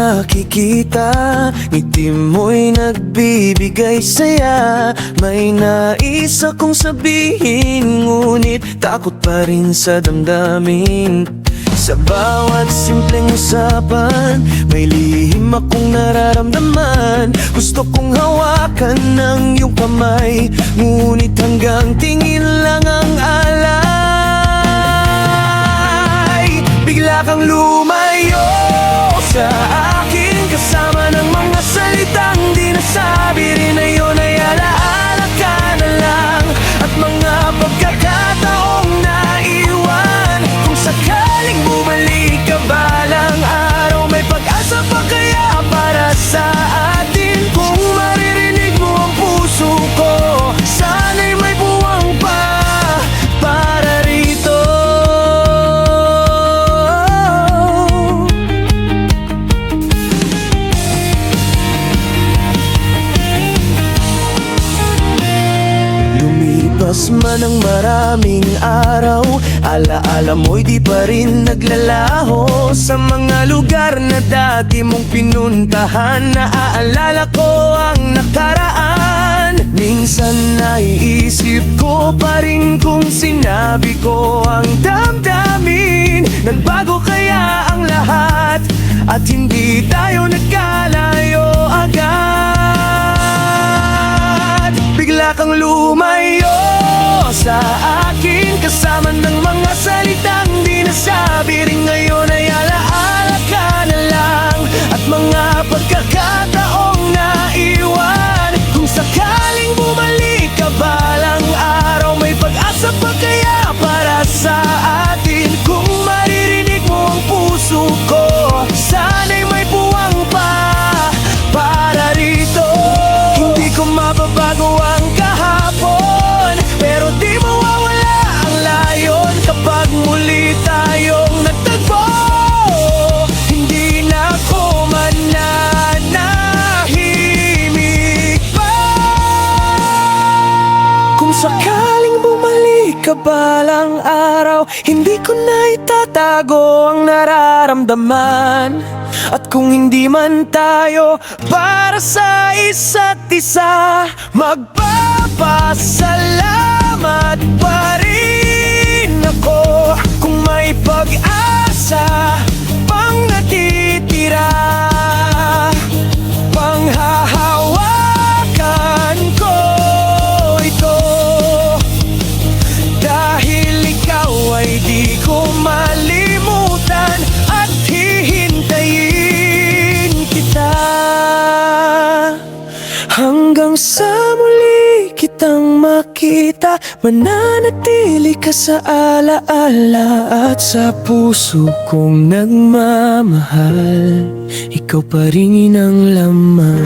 nakikita, ngiti mo'y nagbibigay saya. May nais akong sabihin, ngunit takot pa rin sa damdamin. Sa bawat simpleng usapan, may lihim akong nararamdaman. Gusto kong hawakan ng iyong kamay, ngunit hanggang tingin lang ang alay. Bigla kang lumayo sa akin, kasama ng mga salitang di nasabi rin na yun ay alaala ka na lang. At mga pagkakataong naiwan, kung sakaling bumalik ka balang araw, may pag-asa pa kaya para sa atin? Kung maririnig mo ang puso ko, sana'y may buwang pa para rito. Lumipas man ang maraming araw, alaala mo'y di pa rin naglalaho. Sa mga lugar na dati mong pinuntahan, naaalala ko ang nakaraan. Minsan naiisip ko pa rin kung sinabi ko ang damdamin. Nagbago kaya ang lahat at hindi tayo nagkalayo agad? Bigla kang lumayo sa akin, kasama ng mga salitang di nasabi rin ngayon ay alaala ka na lang. At mga pagkakataong naiwan, kung sakaling bumalik ka balang araw, may pag-asa pa kaya para sa atin? Kung maririnig mo ang puso ko, sana'y may buwang pa para rito. Hindi ko mababago ang kahapon, pero di mawawala ang layon kapag muli tayong nagtagpo. Hindi na ako mananahimik pa. Kung sakaling bumalik ka balang araw, hindi ko na itatago ang nararamdaman. At kung hindi man tayo para sa isa't isa, magpapasalamat pa rin ako kung may pag-asa pang natitira. Panghahawakan ko ito, dahil ikaw ay di ko malimutan at hihintayin kita hanggang sa muli kitang makita. Mananatili ka sa alaala at sa puso kong nagmamahal. Ikaw pa rin ang laman.